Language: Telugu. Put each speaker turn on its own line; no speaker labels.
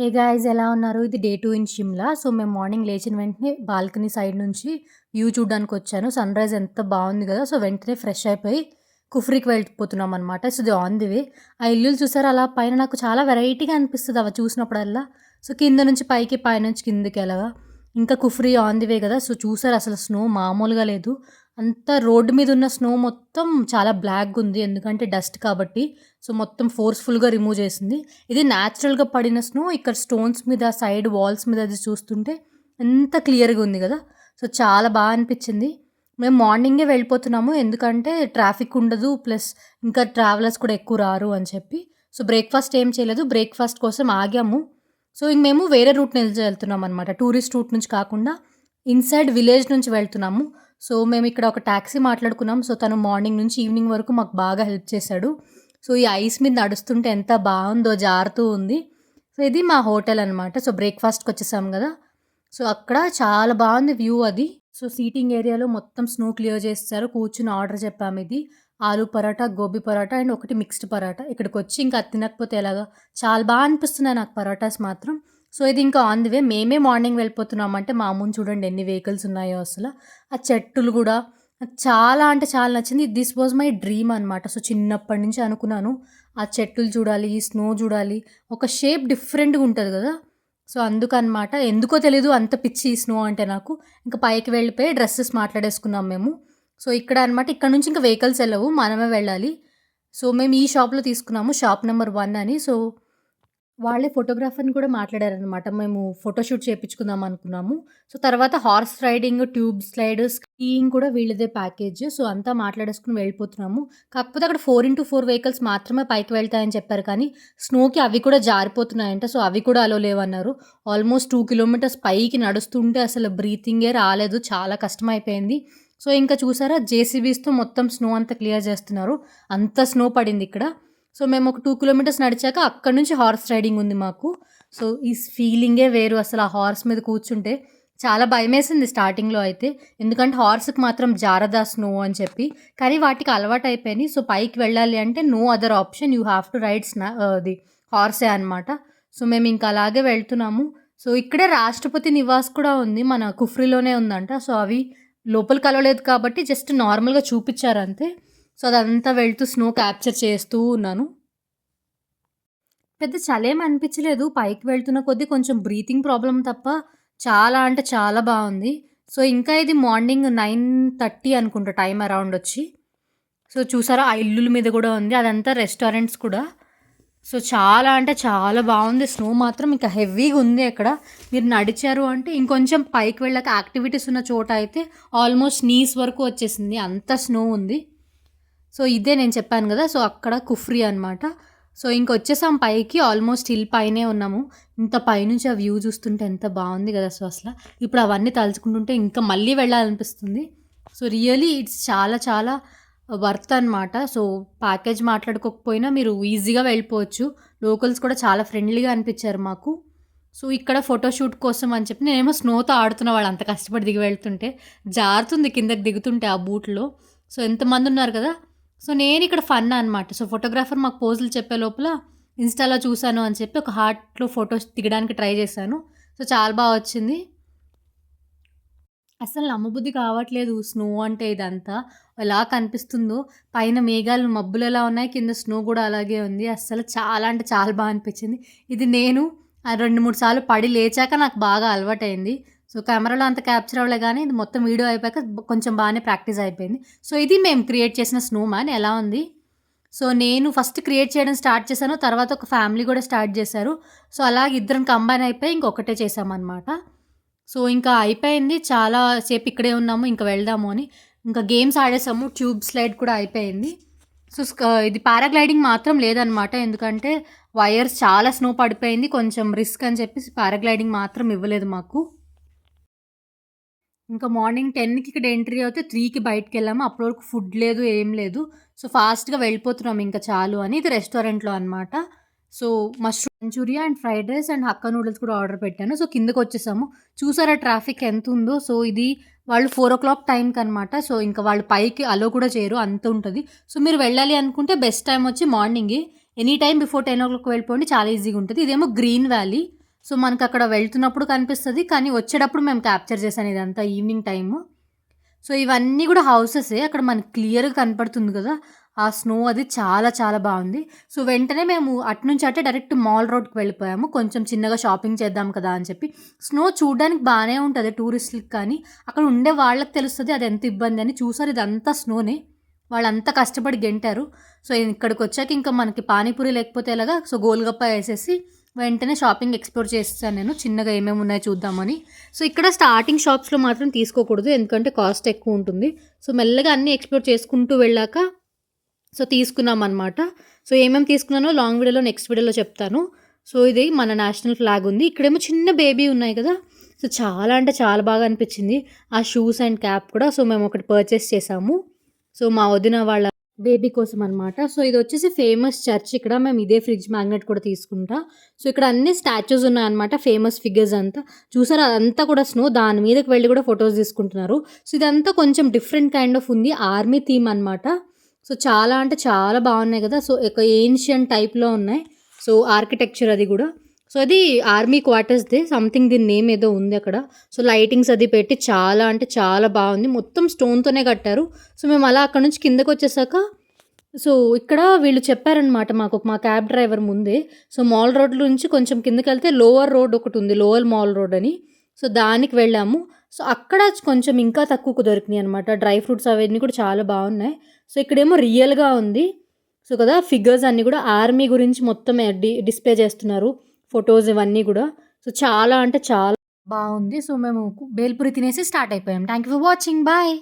హే గాయ్స్ ఎలా ఉన్నారు? ఇది డే 2 ఇన్ షిమ్లా. సో, మేము మార్నింగ్ లేచిన వెంటనే బాల్కనీ సైడ్ నుంచి వ్యూ చూడ్డానికొచ్చాను. సన్‌రైజ్ ఎంత బావుంది గదా! సో, వెంటనే ఫ్రెష్ అయిపోయి కుఫ్రీకి వెళ్ళిపోతున్నామనమాట. సో, ఇది ఆన్ ది వే. ఆ ఇల్లులు చూసారా అలా పైన నాకు చాలా వెరైటీగా అనిపిస్తది అవి చూసినప్పుడల్లా. సో, కింద నుంచి పైకి, పైనుంచి కిందకి అలాగా. ఇంకా కుఫ్రీ ఆన్ ది వే గదా! సో, చూసారా అసలు స్నో మామూలుగా లేదు. అంతా రోడ్డు మీద ఉన్న స్నో మొత్తం చాలా బ్లాక్‌గుంది. ఎందుకంటే డస్ట్ కాబట్టి. సో, మొత్తం ఫోర్స్‌ఫుల్‌గా రిమూవ్ చేసింది. ఇది న్యాచురల్‌గా పడిన స్నో ఇక్కడ స్టోన్స్ మీద, సైడ్ వాల్స్ మీద అది చూస్తుంటే ఎంత క్లియర్‌గా ఉంది గదా! సో, చాలా అనిపిచ్చింది. మేము మార్నింగే వెళ్ళిపోతున్నాము. ఎందుకంటే ట్రాఫిక్ ఉండదు. ప్లస్ ఇంకా ట్రావెలర్స్ కూడా ఎక్కువ రారు అని చెప్పి. సో, బ్రేక్‌ఫాస్ట్ ఏం చేయలేదు. బ్రేక్‌ఫాస్ట్ కోసం ఆగాము. సో, ఇంక మేము వేరే రూట్ నుంచి వెళ్తున్నామనమాట. టూరిస్ట్ రూట్ నుంచి కాకుండా ఇన్‌సైడ్ విలేజ్ నుంచి వెళ్తున్నాము. సో, మేమిక్కడ ఒక టాక్సీ మాట్లాడుకున్నాం. సో, తను మార్నింగ్ నుంచి ఈవినింగ్ వరకు మాకు బాగా హెల్ప్ చేశాడు. సో, ఈ ఐస్ మీద నడుస్తుంటే ఎంత బావుందో జారుతూ ఉంది. సో, ఇది మా హోటల్ అనమాట. సో, బ్రేక్‌ఫాస్ట్‌కొచ్చేసాం గదా! సో, అక్కడ చాలా బావుంది వ్యూ అది. సో, సీటింగ్ ఏరియాలో మొత్తం స్నో క్లియర్ చేసేసారు. కూర్చొని ఆర్డర్ చెప్పామిది. ఆలు పరాటా, గోబీ పరాటా అండ్ ఒకటి మిక్స్డ్ పరాటా. ఇక్కడికొచ్చి ఇంకా అది తినకపోతే ఎలాగా? చాలా అనిపిస్తున్నాయి నాకు పరాటాస్ మాత్రం. సో, ఇది ఇంకా ఆన్ ది వే. మేమే మార్నింగ్ వెళ్ళిపోతున్నాం అంటే మా ముందు చూడండి ఎన్ని వెహికల్స్ ఉన్నాయో అసల. ఆ చెట్టులు గూడా నాకు చాలా అంటే చాలా నచ్చింది. దిస్ వాజ్ మై డ్రీమ్ అనమాట. సో, చిన్నప్పటి నుంచి అనుకున్నాను. ఆ చెట్టులు చూడాలి, ఈ స్నో చూడాలి. ఒక షేప్ డిఫరెంట్‌గా ఉంటది గదా! సో, అందుకనమాట. ఎందుకో తెలీదు అంత పిచ్చి ఈ స్నో అంటే నాకు. ఇంక పైకి వెళ్ళిపోయి డ్రెసెస్ మాట్లాడేసుకున్నాం మేము. సో, ఇక్కడ అనమాట. ఇక్కడ నుంచి ఇంక వెహికల్స్ ఎళ్ళవు. మనమే వెళ్ళాలి. సో, మేము ఈ షాప్‌లో తీసుకున్నాము. షాప్ నంబర్ 1 అని. సో, వాళ్ళే ఫోటోగ్రాఫర్‌ని కూడా మాట్లాడారనమాట. మేము ఫోటోషూట్ చేపించుకుందాం అనుకున్నాము. సో, తర్వాత horse riding, tube slide, skiing కూడా వీళ్ళదే ప్యాకేజ్. సో, అంతా మాట్లాడేసుకొని వెళ్ళిపోతున్నాము. కాకపోతే అక్కడ 4x4 వెహికల్స్ మాత్రమే పైకి వెళ్తాయని చెప్పారు కానీ, స్నోకి అవి కూడా జారిపోతున్నాయంట. సో, అవి కూడా అలో లేవన్నారు. ఆల్మోస్ట్ 2 కిలోమీటర్స్ పైకి నడుస్తుంటే అసలు బ్రీతింగే రాలేదు. చాలా కష్టమైపోయింది. సో, ఇంకా చూసారా జేసీబీస్‌తో మొత్తం స్నో అంతా క్లియర్ చేస్తున్నారు. అంత స్నో పడిందిక్కడ. సో, మేము ఒక 2 కిలోమీటర్స్ నడిచాక అక్కడి నుంచి హార్స్ రైడింగ్ ఉంది మాకు. సో, ఈ ఫీలింగే వేరు అసలు. ఆ హార్స్ మీద కూర్చుంటే చాలా భయమేసింది స్టార్టింగ్‌లో అయితే. ఎందుకంటే హార్స్‌కి మాత్రం జారదా స్నో అని చెప్పి. కానీ వాటికి అలవాటయిపోయినాయి. సో, పైకి వెళ్ళాలి అంటే no other option. You have to ride అది హార్సే అనమాట. సో, మేము ఇంకా అలాగే వెళ్తున్నాము. సో, ఇక్కడే రాష్ట్రపతి నివాస్ కూడా ఉంది. మన కుఫ్రీలోనే ఉందంట. సో, అవి లోపలికి అలవలేదు కాబట్టి జస్ట్ నార్మల్‌గా చూపిచ్చారంతే. సో, అదంతా వెళ్తూ స్నో క్యాప్చర్ చేస్తూ ఉన్నాను. పెద్ద చలేం అనిపించలేదు. పైకి వెళ్తున్న కొద్దీ కొంచెం బ్రీతింగ్ ప్రాబ్లమ్ తప్ప చాలా అంటే చాలా బావుంది. సో, ఇంకా ఇది మార్నింగ్ 9:30 అనుకుంటా టైం అరౌండ్ వచ్చి. సో, చూసారా ఆ ఇల్లుల మీద గూడా ఉంది. అదంతా రెస్టారెంట్స్ కూడా. సో, చాలా అంటే చాలా బావుంది. స్నో మాత్రం ఇంకా హెవీగా ఉంది అక్కడ. మీరు నడిచారు అంటే ఇంకొంచెం పైకి వెళ్ళాక యాక్టివిటీస్ ఉన్న చోట అయితే ఆల్మోస్ట్ నీస్ వరకు వచ్చేసింది. అంత స్నో ఉంది. సో, ఇదే నేను చెప్పాను గదా! సో, అక్కడ కుఫ్రీ అనమాట. సో, ఇంకొచ్చేసాం పైకి. ఆల్మోస్ట్ హిల్ పైనే ఉన్నాము. ఇంత పైనుంచి ఆ వ్యూ చూస్తుంటే ఎంత బావుంది గదా! సో, అసల. ఇప్పుడు అవన్నీ తలుచుకుంటుంటే ఇంకా మళ్ళీ వెళ్ళాలనిపిస్తుంది. సో, రియల్లీ ఇట్స్ చాలా చాలా వర్త్ అనమాట. సో, ప్యాకేజ్ మాట్లాడుకోకపోయినా మీరు ఈజీగా వెళ్ళిపోవచ్చు. లోకల్స్ కూడా చాలా ఫ్రెండ్లీగా అనిపిచ్చారు మాకు. సో, ఇక్కడ ఫోటోషూట్ కోసం అని చెప్పి నేనేమో స్నోతో ఆడుతున్నా వాళ్ళంత కష్టపడి దిగి వెళ్తుంటే. జారుతుంది కిందకి దిగుతుంటే ఆ బూట్‌లో. సో, ఎంతమందున్నారు కదా! సో, నేనిక్కడ ఫన్ అనమాట. సో, ఫోటోగ్రాఫర్ మాకు పోజులు చెప్పే లోపల ఇన్‌స్టాలో చూసాను అని చెప్పి ఒక హార్ట్‌లో ఫోటోస్ దిగడానికి ట్రై చేశాను. సో, చాలా వచ్చింది. అసలు నమ్మబుద్ధి కావట్లేదు. స్నో అంటే ఇదంతా ఎలా కనిపిస్తుందో. పైన మేఘాలు మబ్బులెలా ఉన్నాయి, కింద స్నో గూడా అలాగే ఉంది. అస్సలు చాలా అంటే చాలా అనిపించింది. ఇది నేను 2, 3 సార్లు పడి లేచాక నాకు బాగా అలవాటయింది. సో, కెమెరాలో అంత క్యాప్చర్ అవ్వలే గానీ, ఇది మొత్తం వీడియో అయిపోయాక కొంచెం బానే ప్రాక్టీస్ అయిపోయింది. సో, ఇది మేము క్రియేట్ చేసిన స్నో మ్యాన్ ఎలా ఉంది. సో, నేను ఫస్ట్ క్రియేట్ చేయడం స్టార్ట్ చేశాను. తర్వాత ఒక ఫ్యామిలీ గూడా స్టార్ట్ చేశారు. సో, అలాగ ఇద్దరం కంబైన్ అయిపోయి ఇంకొకటే చేశామనమాట. సో, ఇంకా అయిపోయింది. చాలా సేపు ఇక్కడే ఉన్నాము. ఇంక వెళ్దాము అని. ఇంకా గేమ్స్ ఆడేసాము. ట్యూబ్ స్లైడ్ కూడా అయిపోయింది. సో, ఇది పారాగ్లైడింగ్ మాత్రం లేదనమాట. ఎందుకంటే వైర్స్ చాలా స్నో పడిపోయింది. కొంచెం రిస్క్ అని చెప్పేసి పారాగ్లైడింగ్ మాత్రం ఇవ్వలేదు మాకు. ఇంకా మార్నింగ్ 10కి ఇక్కడ ఎంట్రీ అవుతే 3కి బయటికెళ్ళాము. అప్పటి వరకు ఫుడ్ లేదు, ఏం లేదు. సో, ఫాస్ట్‌గా వెళ్ళిపోతున్నాం ఇంక చాలు అని. ఇది రెస్టారెంట్‌లో అనమాట. So, mushroom manchuria and fried rice and hakka noodles కూడా ఆర్డర్ పెట్టాను. సో, కిందకొచ్చేసాము. చూసారా ట్రాఫిక్ ఎంతుందో. సో, ఇది వాళ్ళు 4:00 టైంకనమాట. సో, ఇంకా వాళ్ళు పైకి అలో కూడా చేయరు అంతుంటది. సో, మీరు వెళ్ళాలి అనుకుంటే బెస్ట్ టైమ్ వచ్చి మార్నింగే. ఎనీ టైమ్ బిఫోర్ 10:00 వెళ్ళిపోండి. చాలా ఈజీగా ఉంటది. ఇదేమో గ్రీన్ వ్యాలీ. సో మనకక్కడ వెళ్తున్నప్పుడు కనిపిస్తది. కానీ వచ్చేటప్పుడు మేము క్యాప్చర్ చేశాను ఇదంతా ఈవినింగ్ టైము. సో ఇవన్నీ గూడా హౌసెసే. అక్కడ మనకి క్లియర్‌గా కనపడుతుంది గదా! ఆ స్నో అది చాలా చాలా బావుంది. సో వెంటనే మేము అటునుంచి అటే డైరెక్ట్ మాల్ రోడ్‌కి వెళ్ళిపోయాము. కొంచెం చిన్నగా షాపింగ్ చేద్దాం కదా అని చెప్పి. స్నో చూడ్డానికి బానే ఉంటది టూరిస్టులకి కానీ, అక్కడ ఉండే వాళ్ళకి తెలుస్తది అది ఎంత ఇబ్బంది అని. చూసారు ఇదంతా స్నోనే. వాళ్ళంతా కష్టపడి గెంటారు. సో ఇక్కడికొచ్చాక ఇంకా మనకి పానీపూరి లేకపోతే ఎలాగా? సో గోల్‌గప్ప ఏసేసి వెంటనే షాపింగ్ ఎక్స్‌ప్లోర్ చేసేసాను నేను. చిన్నగా ఏమేమి ఉన్నాయో చూద్దామని. సో ఇక్కడ స్టార్టింగ్ షాప్స్‌లో మాత్రం తీసుకోకూడదు. ఎందుకంటే కాస్ట్ ఎక్కువుంటుంది. సో మెల్లగా అన్నీ ఎక్స్‌ప్లోర్ చేసుకుంటూ వెళ్ళాక సో తీసుకున్నామనమాట. సో ఏమేమి తీసుకున్నానో లాంగ్ వీడియోలో నెక్స్ట్ వీడియోలో చెప్తాను. సో ఇది మన నేషనల్ ఫ్లాగ్ ఉంది. ఇక్కడేమో చిన్న బేబీ ఉన్నాయి కదా! సో చాలా అంటే చాలా బాగా అనిపించింది. ఆ షూస్ అండ్ క్యాప్ కూడా. సో మేము ఒకటి పర్చేస్ చేసాము. సో మా వదిన వాళ్ళ బేబీ కోసం అనమాట. సో ఇదొచ్చేసి ఫేమస్ చర్చ్ ఇక్కడ. మేము ఇదే ఫ్రిడ్జ్ మ్యాగ్నెట్ కూడా తీసుకుంటా. సో ఇక్కడ అన్ని స్టాచ్యూస్ ఉన్నాయన్నమాట. ఫేమస్ ఫిగర్స్ అంతా. చూసారా అదంతా కూడా స్నో. దాని మీదకి వెళ్లి కూడా ఫోటోస్ తీసుకుంటున్నారు. సో ఇదంతా కొంచెం డిఫరెంట్ కైండ్ ఆఫ్ ఉంది. ఆర్మీ థీమ్ అనమాట. సో చాలా అంటే చాలా బాగున్నాయి కదా! సో ఒక ఏన్షియంట్ టైప్‌లో ఉన్నాయి. సో ఆర్కిటెక్చర్ అది గూడా. సో అది ఆర్మీ క్వార్టర్స్‌ది. సంథింగ్ దీని నేమ్ ఏదో ఉంది అక్కడ. సో లైటింగ్స్ అది పెట్టి చాలా అంటే చాలా బాగుంది. మొత్తం స్టోన్‌తోనే కట్టారు. సో మేము అలా అక్కడి నుంచి కిందకొచ్చేసాక సో ఇక్కడ వీళ్ళు చెప్పారనమాట మాకు. మా క్యాబ్ డ్రైవర్ ముందే. సో మాల్ రోడ్ నుంచి కొంచెం కిందకెళ్తే లోవర్ రోడ్ ఒకటుంది. లోవర్ మాల్ రోడ్ అని. సో దానికి వెళ్ళాము. సో అక్కడ కొంచెం ఇంకా తక్కువకు దొరికినాయి అనమాట. డ్రై ఫ్రూట్స్ అవన్నీ కూడా చాలా బాగున్నాయి. సో ఇక్కడేమో రియల్‌గా ఉంది. సో కదా ఫిగర్స్ అన్నీ కూడా ఆర్మీ గురించి మొత్తం డిస్‌ప్లే చేస్తున్నారు. ఫోటోస్ ఇవన్నీ గూడా. సో చాలా అంటే చాలా బావుంది. సో మేము బేల్‌పూరి తినేసి స్టార్ట్ అయిపోయాం. Thank you for watching. Bye.